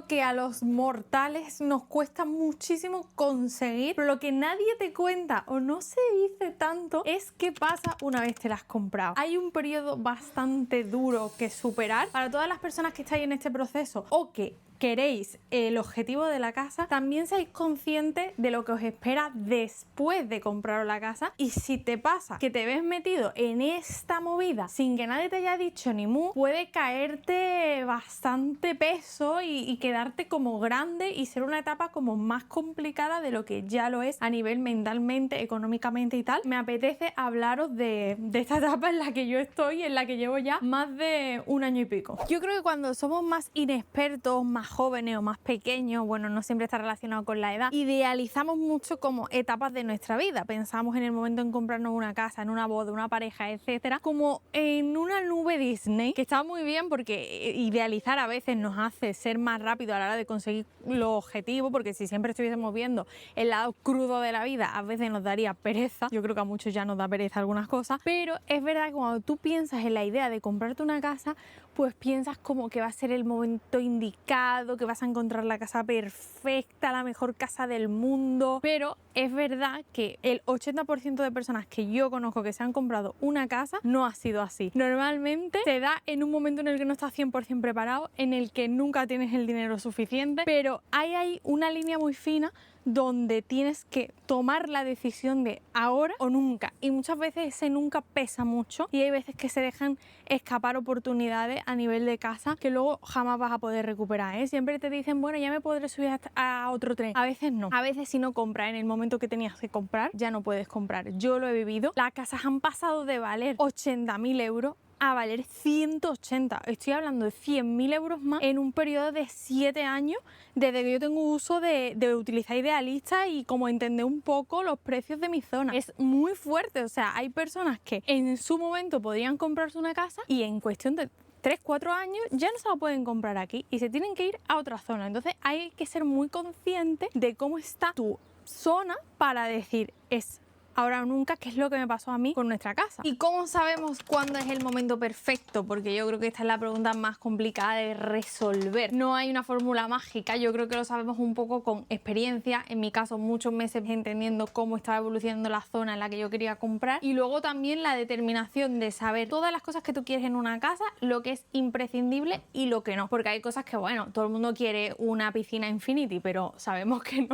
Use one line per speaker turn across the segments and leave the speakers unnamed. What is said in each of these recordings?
que a los mortales nos cuesta muchísimo conseguir, pero lo que nadie te cuenta o no se dice tanto es qué pasa una vez te las has comprado. Hay un periodo bastante duro que superar para todas las personas que estáis en este proceso o que queréis el objetivo de la casa. También seáis conscientes de lo que os espera después de compraros la casa, y si te pasa que te ves metido en esta movida sin que nadie te haya dicho ni mu, puede caerte bastante peso y quedarte como grande y ser una etapa como más complicada de lo que ya lo es a nivel mentalmente, económicamente y tal. Me apetece hablaros de esta etapa en la que yo estoy, en la que llevo ya más de un año y pico. Yo creo que cuando somos más inexpertos, más jóvenes o más pequeños, bueno, no siempre está relacionado con la edad, idealizamos mucho como etapas de nuestra vida. Pensamos en el momento en comprarnos una casa, en una boda, una pareja, etcétera, como en una nube Disney, que está muy bien porque idealizar a veces nos hace ser más rápido a la hora de conseguir los objetivos, porque si siempre estuviésemos viendo el lado crudo de la vida, a veces nos daría pereza. Yo creo que a muchos ya nos da pereza algunas cosas, pero es verdad que cuando tú piensas en la idea de comprarte una casa, pues piensas como que va a ser el momento indicado, que vas a encontrar la casa perfecta, la mejor casa del mundo. Pero es verdad que el 80% de personas que yo conozco que se han comprado una casa no ha sido así. Normalmente se da en un momento en el que no estás 100% preparado, en el que nunca tienes el dinero suficiente, pero hay una línea muy fina donde tienes que tomar la decisión de ahora o nunca, y muchas veces ese nunca pesa mucho, y hay veces que se dejan escapar oportunidades a nivel de casa que luego jamás vas a poder recuperar, ¿eh? Siempre te dicen, bueno, ya me podré subir a otro tren. A veces no, a veces si no compras en el momento que tenías que comprar, ya no puedes comprar. Yo lo he vivido. Las casas han pasado de valer 80.000 euros a valer 180. Estoy hablando de 100.000 euros más en un periodo de 7 años, desde que yo tengo uso de utilizar Idealista y como entender un poco los precios de mi zona. Es muy fuerte. O sea, hay personas que en su momento podrían comprarse una casa y en cuestión de 3-4 años ya no se la pueden comprar aquí y se tienen que ir a otra zona. Entonces hay que ser muy consciente de cómo está tu zona para decir, es ahora o nunca, que es lo que me pasó a mí con nuestra casa. ¿Y cómo sabemos cuándo es el momento perfecto? Porque yo creo que esta es la pregunta más complicada de resolver. No hay una fórmula mágica, yo creo que lo sabemos un poco con experiencia. En mi caso, muchos meses entendiendo cómo estaba evolucionando la zona en la que yo quería comprar, y luego también la determinación de saber todas las cosas que tú quieres en una casa, lo que es imprescindible y lo que no. Porque hay cosas que, bueno, todo el mundo quiere una piscina infinity, pero sabemos que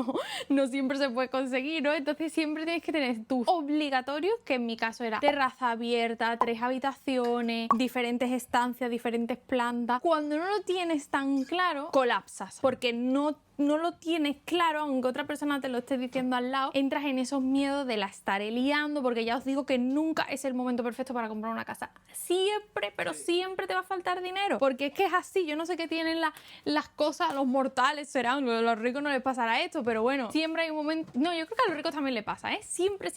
no siempre se puede conseguir, ¿no? Entonces siempre tienes que tener obligatorios, que en mi caso era terraza abierta, 3 habitaciones, diferentes estancias, diferentes plantas. Cuando no lo tienes tan claro, colapsas, porque no lo tienes claro, aunque otra persona te lo esté diciendo al lado, entras en esos miedos de la estaré liando, porque ya os digo que nunca es el momento perfecto para comprar una casa. Siempre, pero siempre te va a faltar dinero, porque es que es así. Yo no sé qué tienen las cosas, los mortales serán, a los ricos no les pasará esto, pero bueno, siempre hay un momento. No, yo creo que a los ricos también les pasa, ¿eh? Siempre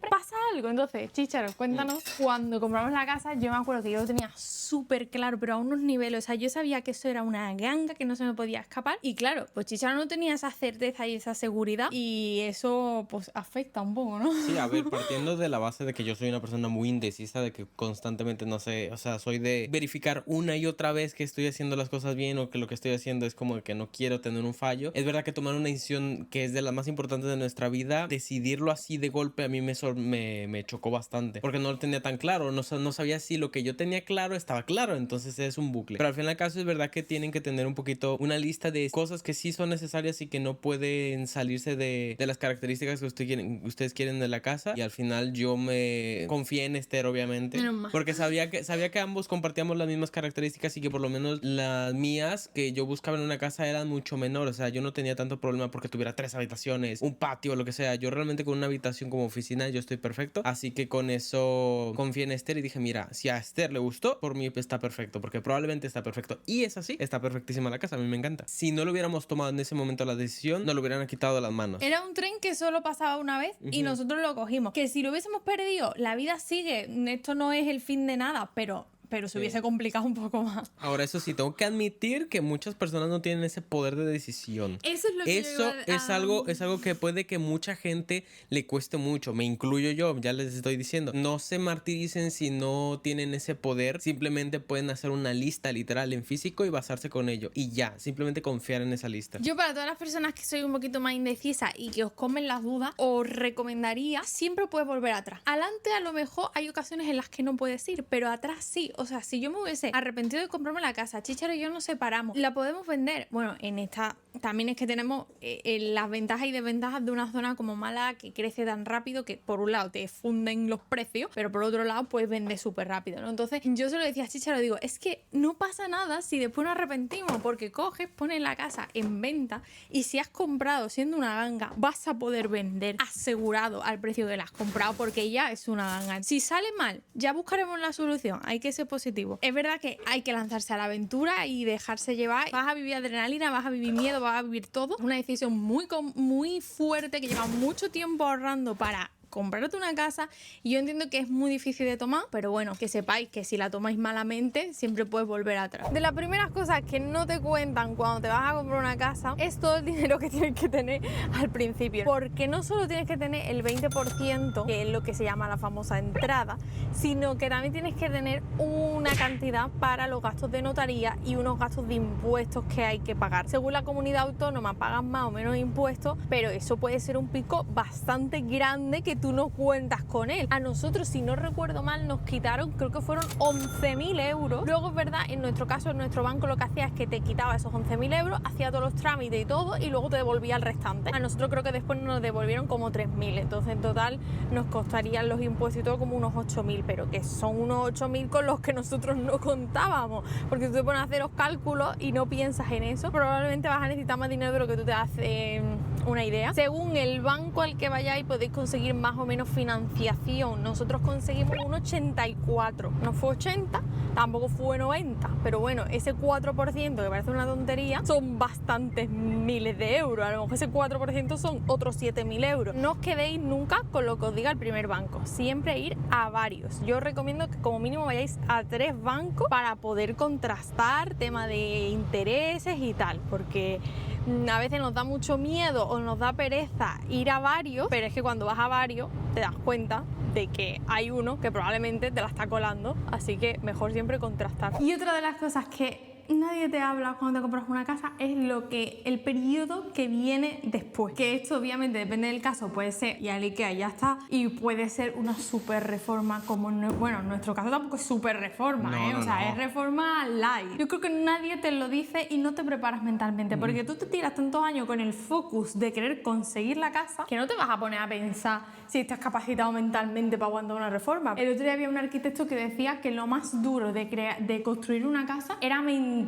pasa algo. Entonces, Chícharo, cuéntanos, cuando compramos la casa, yo me acuerdo que yo lo tenía súper claro, pero a unos niveles. O sea, yo sabía que eso era una ganga, que no se me podía escapar, y claro, pues Chicharo no tenía esa certeza y esa seguridad, y eso pues afecta un poco, ¿no?
Sí, a ver, partiendo de la base de que yo soy una persona muy indecisa, de que constantemente no sé, o sea, soy de verificar una y otra vez que estoy haciendo las cosas bien, o que lo que estoy haciendo es como que no quiero tener un fallo. Es verdad que tomar una decisión que es de las más importantes de nuestra vida, decidirlo así de golpe a mí me chocó bastante, porque no lo tenía tan claro, no sabía si lo que yo tenía claro estaba claro, entonces es un bucle. Pero al fin y al caso es verdad que tienen que tener un poquito una lista de cosas que sí son necesarias y que no pueden salirse de las características que ustedes quieren de la casa. Y al final yo me confié en Esther, obviamente, porque sabía que ambos compartíamos las mismas características, y que por lo menos las mías que yo buscaba en una casa eran mucho menores. O sea, yo no tenía tanto problema porque tuviera 3 habitaciones, un patio, lo que sea. Yo realmente con una habitación como oficina yo estoy perfecto, así que con eso confié en Esther y dije, mira, si a Esther le gustó, por mí está perfecto, porque probablemente está perfecto. Y es así, está perfectísima la casa, a mí me encanta. Si no lo hubiéramos tomado en ese momento la decisión, nos lo hubieran quitado de las manos.
Era un tren que solo pasaba una vez y nosotros lo cogimos. Que si lo hubiésemos perdido, la vida sigue. Esto no es el fin de nada, pero pero se hubiese complicado un poco más.
Ahora, eso sí, tengo que admitir que muchas personas no tienen ese poder de decisión.
Eso es lo que
es algo que puede que mucha gente le cueste mucho. Me incluyo yo, ya les estoy diciendo. No se martiricen si no tienen ese poder. Simplemente pueden hacer una lista literal en físico y basarse con ello. Y ya, simplemente confiar en esa lista.
Yo, para todas las personas que soy un poquito más indecisa y que os comen las dudas, os recomendaría, siempre puedes volver atrás. Adelante a lo mejor hay ocasiones en las que no puedes ir, pero atrás sí. O sea, si yo me hubiese arrepentido de comprarme la casa, Chícharo y yo nos separamos, la podemos vender. Bueno, en esta también es que tenemos las ventajas y desventajas de una zona como Málaga, que crece tan rápido que por un lado te funden los precios, pero por otro lado puedes vender súper rápido, ¿no? Entonces yo se lo decía a Chícharo, digo, es que no pasa nada si después nos arrepentimos, porque coges, pones la casa en venta y si has comprado siendo una ganga, vas a poder vender asegurado al precio que la has comprado, porque ya es una ganga. Si sale mal, ya buscaremos la solución, hay que ser positivo. Es verdad que hay que lanzarse a la aventura y dejarse llevar. Vas a vivir adrenalina, vas a vivir miedo, vas a vivir todo. Una decisión muy fuerte que lleva mucho tiempo ahorrando para comprarte una casa, y yo entiendo que es muy difícil de tomar, pero bueno, que sepáis que si la tomáis malamente siempre puedes volver atrás. De las primeras cosas que no te cuentan cuando te vas a comprar una casa es todo el dinero que tienes que tener al principio, porque no solo tienes que tener el 20%, que es lo que se llama la famosa entrada, sino que también tienes que tener una cantidad para los gastos de notaría y unos gastos de impuestos que hay que pagar. Según la comunidad autónoma pagan más o menos impuestos, pero eso puede ser un pico bastante grande que tú no cuentas con él. A nosotros, si no recuerdo mal, nos quitaron, creo que fueron 11.000 euros. Luego es verdad, en nuestro caso, en nuestro banco lo que hacía es que te quitaba esos 11.000 euros, hacía todos los trámites y todo, y luego te devolvía el restante. A nosotros creo que después nos devolvieron como 3.000, entonces en total nos costarían los impuestos y todo como unos 8.000, pero que son unos 8.000 con los que nosotros no contábamos, porque tú te pones a hacer los cálculos y no piensas en eso, probablemente vas a necesitar más dinero de lo que tú te haces una idea. Según el banco al que vayáis podéis conseguir más o menos financiación. Nosotros conseguimos un 84, no fue 80, tampoco fue 90, pero bueno, ese 4%, que parece una tontería, son bastantes miles de euros. A lo mejor ese 4% son otros 7.000 euros. No os quedéis nunca con lo que os diga el primer banco, siempre ir a varios. Yo os recomiendo que como mínimo vayáis a 3 bancos para poder contrastar tema de intereses y tal, porque a veces nos da mucho miedo o nos da pereza ir a varios, pero es que cuando vas a varios te das cuenta de que hay uno que probablemente te la está colando, así que mejor siempre contrastar. Y otra de las cosas que nadie te habla cuando te compras una casa es el periodo que viene después, que esto obviamente depende del caso, puede ser y al IKEA ya está, y puede ser una super reforma, como bueno, en nuestro caso tampoco es super reforma, o sea, es reforma light. Yo creo que nadie te lo dice y no te preparas mentalmente, porque tú te tiras tantos años con el focus de querer conseguir la casa que no te vas a poner a pensar si estás capacitado mentalmente para aguantar una reforma. El otro día había un arquitecto que decía que lo más duro de construir una casa era mental,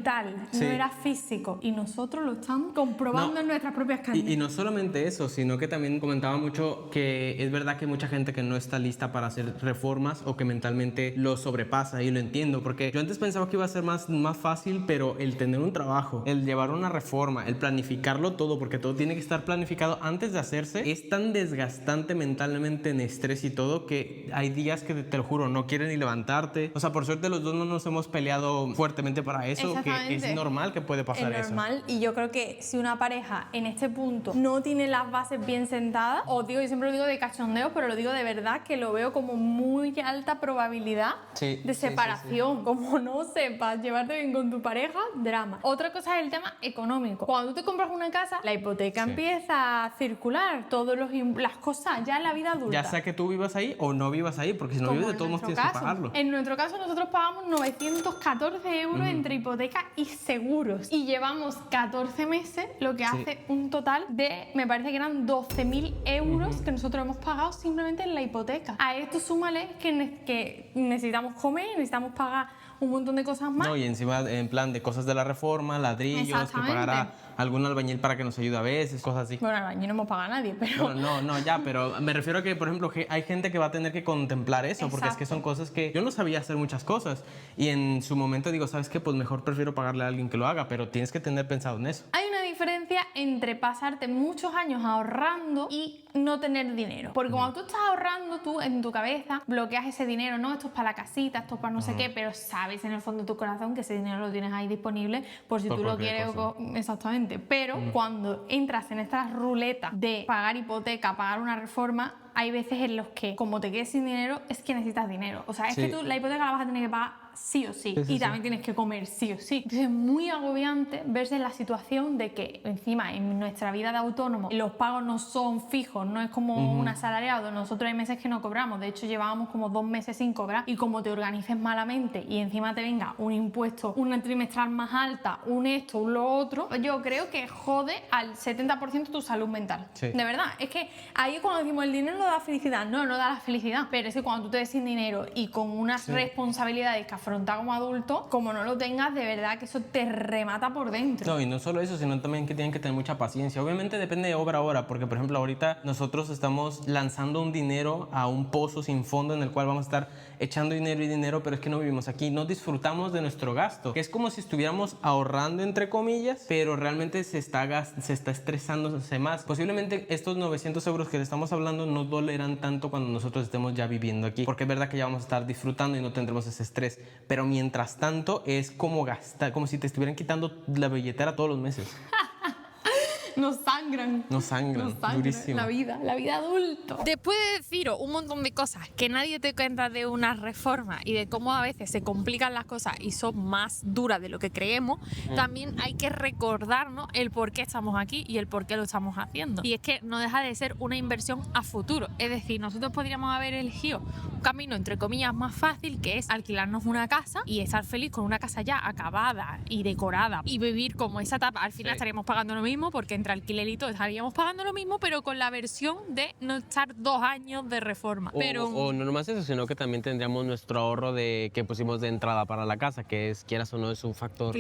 sí, no era físico, y nosotros lo estamos comprobando en nuestras propias carnes.
Y no solamente eso, sino que también comentaba mucho que es verdad que hay mucha gente que no está lista para hacer reformas o que mentalmente lo sobrepasa, y lo entiendo, porque yo antes pensaba que iba a ser más fácil, pero el tener un trabajo, el llevar una reforma, el planificarlo todo, porque todo tiene que estar planificado antes de hacerse, es tan desgastante mentalmente, en estrés y todo, que hay días que te lo juro, no quieres ni levantarte. O sea, por suerte los dos no nos hemos peleado fuertemente para eso, que es normal que puede pasar eso.
Es normal, y yo creo que si una pareja en este punto no tiene las bases bien sentadas, os digo, yo siempre lo digo de cachondeo, pero lo digo de verdad, que lo veo como muy alta probabilidad de separación. Sí. Como no sepas llevarte bien con tu pareja, drama. Otra cosa es el tema económico. Cuando tú te compras una casa, la hipoteca empieza a circular, todas las cosas ya en la vida adulta.
Ya sea que tú vivas ahí o no vivas ahí, porque si no vives de todos modos tienes que pagarlo.
En nuestro caso nosotros pagamos 914 euros entre hipoteca y seguros, y llevamos 14 meses, lo que hace un total de, me parece que eran 12.000 euros que nosotros hemos pagado simplemente en la hipoteca. A esto súmale que necesitamos comer, necesitamos pagar un montón de cosas más.
No, y encima en plan de cosas de la reforma, ladrillos, que pagar a algún albañil para que nos ayude a veces, cosas así.
Bueno, albañil no hemos pagado a nadie, pero...
No, ya, pero me refiero a que, por ejemplo, que hay gente que va a tener que contemplar eso, porque es que son cosas que yo no sabía hacer muchas cosas, y en su momento digo, ¿sabes qué? Pues mejor prefiero pagarle a alguien que lo haga, pero tienes que tener pensado en eso.
Hay una diferencia diferencia entre pasarte muchos años ahorrando y no tener dinero. Porque cuando tú estás ahorrando, tú en tu cabeza bloqueas ese dinero, ¿no? Esto es para la casita, esto es para no sé qué, pero sabes en el fondo de tu corazón que ese dinero lo tienes ahí disponible por si tú lo quieres. Exactamente. Pero cuando entras en esta ruleta de pagar hipoteca, pagar una reforma, hay veces en los que, como te quedes sin dinero, es que necesitas dinero. O sea, es que tú la hipoteca la vas a tener que pagar sí o sí. Y también tienes que comer sí o sí. Entonces es muy agobiante verse en la situación de que encima en nuestra vida de autónomo los pagos no son fijos, no es como un asalariado. Nosotros hay meses que no cobramos. De hecho, llevábamos como 2 meses sin cobrar. Y como te organices malamente y encima te venga un impuesto, una trimestral más alta, un esto, un lo otro, yo creo que jode al 70% tu salud mental. De verdad. Es que ahí es cuando decimos el dinero no da felicidad. No, no da la felicidad. Pero es que cuando tú te ves sin dinero y con unas responsabilidades que afrontar como adulto, como no lo tengas, de verdad que eso te remata por dentro.
No, y no solo eso, sino también que tienen que tener mucha paciencia. Obviamente depende de obra a obra, porque por ejemplo ahorita nosotros estamos lanzando un dinero a un pozo sin fondo en el cual vamos a estar echando dinero y dinero, pero es que no vivimos aquí, no disfrutamos de nuestro gasto, que es como si estuviéramos ahorrando entre comillas, pero realmente se está estresándose más. Posiblemente estos 900 euros que le estamos hablando no dolerán tanto cuando nosotros estemos ya viviendo aquí, porque es verdad que ya vamos a estar disfrutando y no tendremos ese estrés, pero mientras tanto es como gastar, como si te estuvieran quitando la billetera todos los meses.
Nos sangran.
Nos sangran, durísimo.
La vida adulto.
Después de deciros un montón de cosas que nadie te cuenta de una reforma y de cómo a veces se complican las cosas y son más duras de lo que creemos, también hay que recordarnos el por qué estamos aquí y el por qué lo estamos haciendo. Y es que no deja de ser una inversión a futuro. Es decir, nosotros podríamos haber elegido un camino, entre comillas, más fácil, que es alquilarnos una casa y estar feliz con una casa ya acabada y decorada y vivir como esa etapa. Al final estaríamos pagando lo mismo porque entre alquilerito estaríamos pagando lo mismo, pero con la versión de no estar 2 años de reforma.
O no nomás eso, sino que también tendríamos nuestro ahorro que pusimos de entrada para la casa, que es, quieras o no, es un factor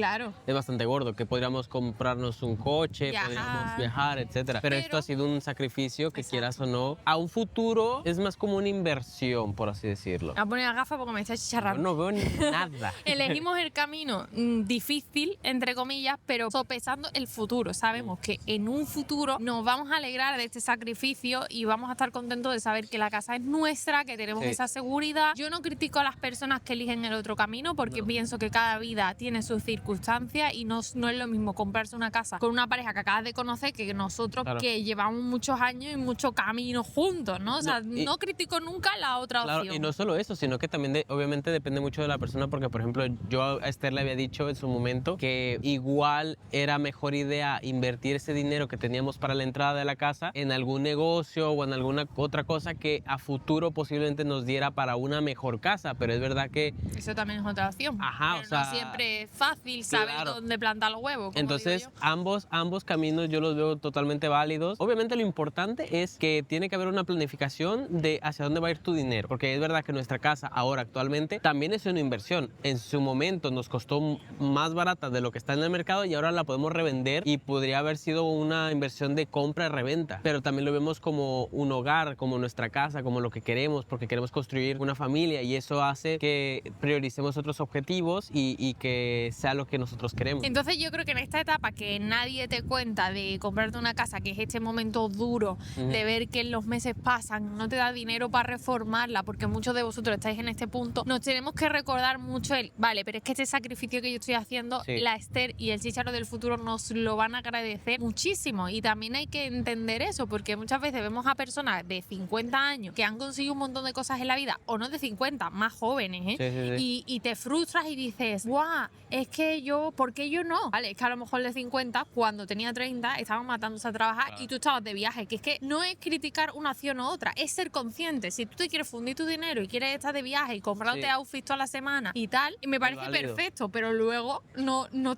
es bastante gordo, que podríamos comprarnos un coche, podríamos viajar, etcétera. Pero esto ha sido un sacrificio que, quieras o no, a un futuro es más como una inversión, por así decirlo.
A poner la gafa porque me está chicharrando.
No veo nada.
Elegimos el camino difícil, entre comillas, pero sopesando el futuro. Sabemos que en un futuro nos vamos a alegrar de este sacrificio y vamos a estar contentos de saber que la casa es nuestra, que tenemos esa seguridad. Yo no critico a las personas que eligen el otro camino porque pienso que cada vida tiene sus circunstancias y no es lo mismo comprarse una casa con una pareja que acabas de conocer que nosotros que llevamos muchos años y mucho camino juntos, ¿no? O sea, no critico nunca la otra opción.
Y no solo eso, sino que también obviamente depende mucho de la persona, porque por ejemplo yo a Esther le había dicho en su momento que igual era mejor idea invertir ese dinero que teníamos para la entrada de la casa en algún negocio o en alguna otra cosa que a futuro posiblemente nos diera para una mejor casa, pero es verdad que
eso también es otra opción.
Pero
o sea, no siempre es fácil saber dónde plantar los huevos.
Entonces ambos caminos yo los veo totalmente válidos. Obviamente lo importante es que tiene que haber una planificación de hacia dónde va a ir tu dinero, porque es verdad que nuestra casa ahora actualmente también es una inversión. En su momento nos costó más barata de lo que está en el mercado y ahora la podemos revender y podría haber sido una inversión de compra y reventa, pero también lo vemos como un hogar, como nuestra casa, como lo que queremos, porque queremos construir una familia y eso hace que prioricemos otros objetivos y que sea lo que nosotros queremos.
Entonces yo creo que en esta etapa que nadie te cuenta de comprarte una casa, que es este momento duro de ver que los meses pasan, no te da dinero para reformarla, porque muchos de vosotros estáis en este punto, nos tenemos que recordar mucho vale, pero es que este sacrificio que yo estoy haciendo, la Esther y el Chícharo del futuro nos lo van a agradecer muchísimo. Y también hay que entender eso, porque muchas veces vemos a personas de 50 años que han conseguido un montón de cosas en la vida, o no de 50, más jóvenes, y te frustras y dices, ¡guau! Es que ¿por qué yo no? Vale, es que a lo mejor de 50, cuando tenía 30, estaban matándose a trabajar y tú estabas de viaje, que es que no es criticar una acción u otra, es ser consciente. Si tú te quieres fundir tu dinero y quieres estar de viaje y comprarte outfits toda la semana y tal, me parece perfecto, pero luego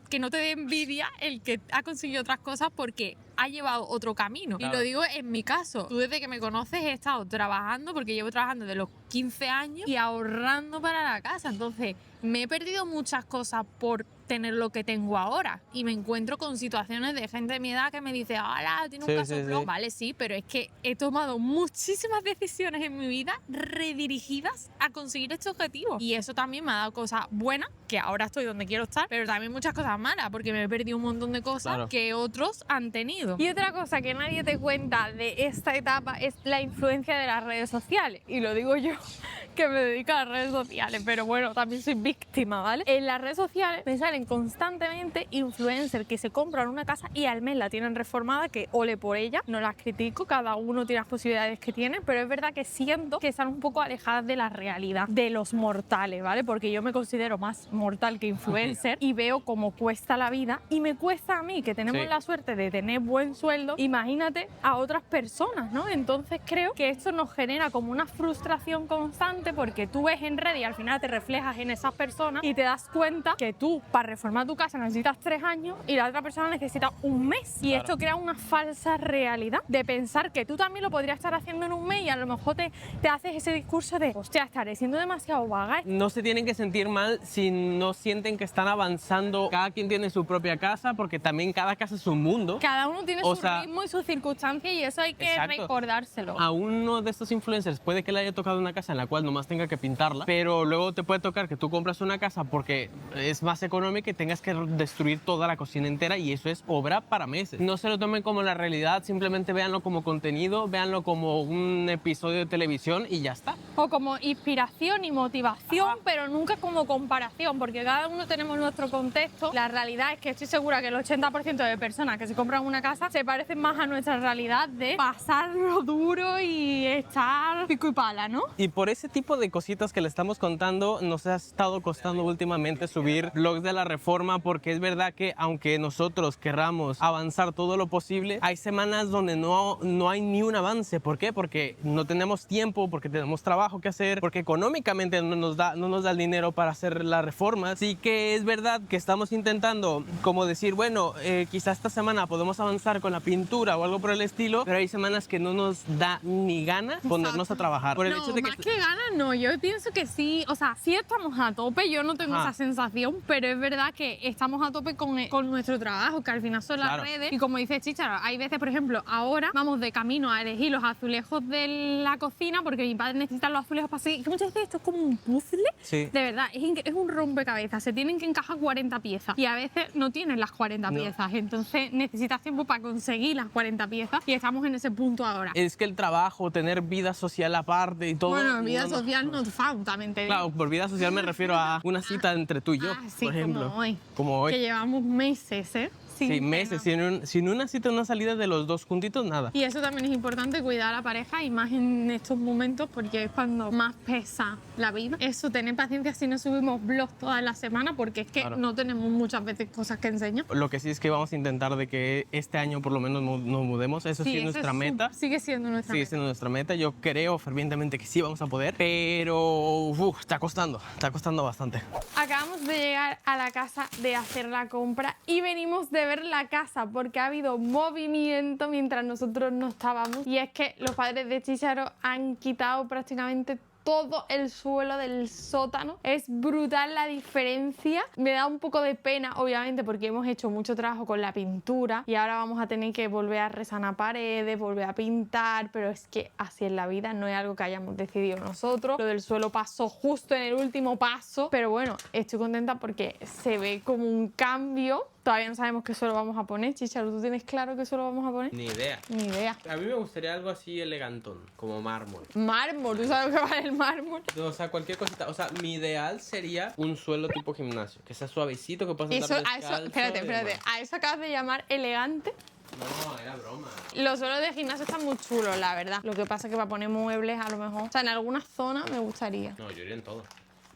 que no te dé envidia el que ha conseguido otras cosas porque ha llevado otro camino. Y lo digo en mi caso. Tú desde que me conoces he estado trabajando, porque llevo trabajando desde los 15 años y ahorrando para la casa. Entonces me he perdido muchas cosas por tener lo que tengo ahora. Y me encuentro con situaciones de gente de mi edad que me dice, hola, tienes un casoplón.
Sí.
Vale, sí, pero es que he tomado muchísimas decisiones en mi vida redirigidas a conseguir este objetivo. Y eso también me ha dado cosas buenas, que ahora estoy donde quiero estar, pero también muchas cosas malas, porque me he perdido un montón de cosas que otros han tenido.
Y otra cosa que nadie te cuenta de esta etapa es la influencia de las redes sociales. Y lo digo yo, que me dedico a las redes sociales, pero bueno, también soy víctima, ¿vale? En las redes sociales me salen constantemente influencers que se compran una casa y al mes la tienen reformada, que ole por ella, no las critico, cada uno tiene las posibilidades que tiene, pero es verdad que siento que están un poco alejadas de la realidad de los mortales, ¿vale? Porque yo me considero más mortal que influencer y veo cómo cuesta la vida y me cuesta a mí, que tenemos la suerte de tener buen sueldo, imagínate a otras personas, ¿no? Entonces creo que esto nos genera como una frustración constante porque tú ves en red y al final te reflejas en esas personas y te das cuenta que tú para reformar tu casa necesitas 3 años y la otra persona necesita un mes. Y esto crea una falsa realidad de pensar que tú también lo podrías estar haciendo en un mes y a lo mejor te haces ese discurso de, hostia, estaré siendo demasiado vaga.
No se tienen que sentir mal si no sienten que están avanzando. Cada quien tiene su propia casa, porque también cada casa es un mundo.
Cada uno tiene su ritmo y sus circunstancias y eso hay que recordárselo.
A uno de estos influencers puede que le haya tocado una casa en la cual nomás tenga que pintarla, pero luego te puede tocar que tú compras una casa porque es más económica y tengas que destruir toda la cocina entera y eso es obra para meses. No se lo tomen como la realidad, simplemente véanlo como contenido, véanlo como un episodio de televisión y ya está.
O como inspiración y motivación, pero nunca como comparación, porque cada uno tenemos nuestro contexto. La realidad es que estoy segura que el 80% de personas que se compran una casa se parecen más a nuestra realidad de pasarlo duro y estar pico y pala, ¿no?
Y por ese tipo de cositas que le estamos contando, nos ha estado costando últimamente subir vlogs de la reforma, porque es verdad que aunque nosotros querramos avanzar todo lo posible, hay semanas donde no hay ni un avance. ¿Por qué? Porque no tenemos tiempo, porque tenemos trabajo que hacer, porque económicamente no nos da el dinero para hacer la reforma. Así que es verdad que estamos intentando como decir, bueno, quizá esta semana podemos avanzar con la pintura o algo por el estilo, pero hay semanas que no nos da ni ganas ponernos a trabajar. Por el hecho de
más que ganas no, yo pienso que sí, o sea, sí estamos a tope, yo no tengo esa sensación, pero es verdad que estamos a tope con nuestro trabajo, que al final son las redes, y como dice Chicharo, hay veces, por ejemplo, ahora vamos de camino a elegir los azulejos de la cocina, porque mi padre necesita los azulejos para seguir, que muchas veces esto es como un puzzle, de verdad, es un rompecabezas, se tienen que encajar 40 piezas, y a veces no tienen las 40 piezas, entonces necesitas tiempo para conseguir las 40 piezas, y estamos en ese punto ahora.
Es que el trabajo, tener vida social aparte y todo...
Bueno, vida social no falta, ¿me entiendes?
Claro, por vida social me refiero a una cita entre tú y yo,
sí,
por ejemplo.
Como hoy. Que llevamos meses, ¿eh?
Sí, meses, sin una cita, una salida de los dos juntitos, nada.
Y eso también es importante, cuidar a la pareja, y más en estos momentos, porque es cuando más pesa la vida. Eso, tener paciencia si no subimos vlogs toda la semana, porque es que no tenemos muchas veces cosas que enseñar.
Lo que sí es que vamos a intentar de que este año por lo menos nos mudemos, eso sí es nuestra meta.
Sigue siendo nuestra meta.
Sigue siendo nuestra meta, yo creo fervientemente que sí vamos a poder, pero está costando bastante.
Acabamos de llegar a la casa de hacer la compra y venimos de ver la casa porque ha habido movimiento mientras nosotros no estábamos, y es que los padres de Chicharo han quitado prácticamente todo el suelo del sótano. Es brutal la diferencia. Me da un poco de pena, obviamente, porque hemos hecho mucho trabajo con la pintura y ahora vamos a tener que volver a resanar paredes, volver a pintar, pero es que así es la vida, no es algo que hayamos decidido nosotros. Lo del suelo pasó justo en el último paso, pero bueno, estoy contenta porque se ve como un cambio. Todavía no sabemos qué suelo vamos a poner. Chicharo, ¿tú tienes claro qué suelo vamos a poner?
Ni idea.
Ni idea.
A mí me gustaría algo así elegantón, como mármol.
Mármol, ¿tú sabes lo que vale el mármol?
O sea, cualquier cosita. O sea, mi ideal sería un suelo tipo gimnasio, que sea suavecito, que puedas andar descalzo.
Espérate, ¿a eso acabas de llamar elegante?
No, era broma.
Los suelos de gimnasio están muy chulos, la verdad. Lo que pasa es que para poner muebles a lo mejor... O sea, en algunas zonas me gustaría.
No, yo iría en todo.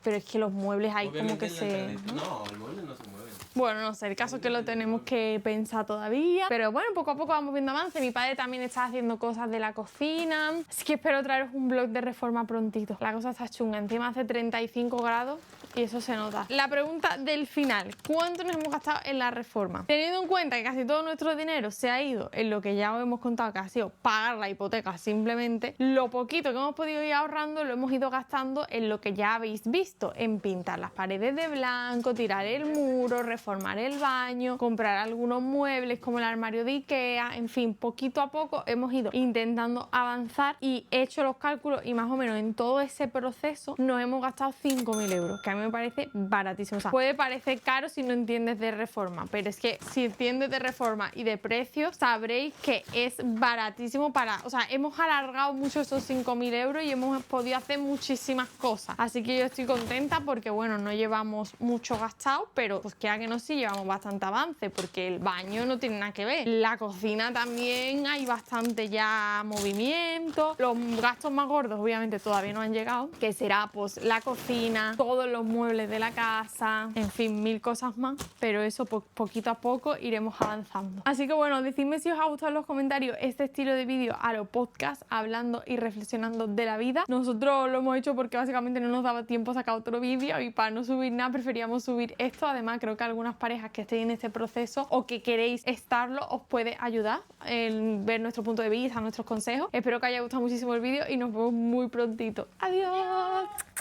Pero es que los muebles ahí
obviamente
como que se...
No, el mueble no se mueve.
Bueno, no sé, el caso es que lo tenemos que pensar todavía. Pero bueno, poco a poco vamos viendo avance. Mi padre también está haciendo cosas de la cocina. Así que espero traeros un vlog de reforma prontito. La cosa está chunga. Encima hace 35 grados y eso se nota. La pregunta del final. ¿Cuánto nos hemos gastado en la reforma? Teniendo en cuenta que casi todo nuestro dinero se ha ido en lo que ya os hemos contado, que ha sido pagar la hipoteca simplemente, lo poquito que hemos podido ir ahorrando lo hemos ido gastando en lo que ya habéis visto. En pintar las paredes de blanco, tirar el muro, reformar reformar el baño, comprar algunos muebles como el armario de Ikea, en fin, poquito a poco hemos ido intentando avanzar y he hecho los cálculos y más o menos en todo ese proceso nos hemos gastado 5.000 euros, que a mí me parece baratísimo. O sea, puede parecer caro si no entiendes de reforma, pero es que si entiendes de reforma y de precios, sabréis que es baratísimo o sea, hemos alargado mucho esos 5.000 euros y hemos podido hacer muchísimas cosas. Así que yo estoy contenta porque, bueno, no llevamos mucho gastado, pero pues queda que no, sí llevamos bastante avance, porque el baño no tiene nada que ver. La cocina también hay bastante ya movimiento. Los gastos más gordos, obviamente, todavía no han llegado, que será pues la cocina, todos los muebles de la casa, en fin, 1000 cosas más, pero eso poquito a poco iremos avanzando. Así que bueno, decidme si os ha gustado en los comentarios este estilo de vídeo a lo podcast, hablando y reflexionando de la vida. Nosotros lo hemos hecho porque básicamente no nos daba tiempo a sacar otro vídeo y para no subir nada preferíamos subir esto. Además, creo que algunas parejas que estéis en este proceso o que queréis estarlo os puede ayudar en ver nuestro punto de vista, nuestros consejos. Espero que os haya gustado muchísimo el vídeo y nos vemos muy prontito. ¡Adiós!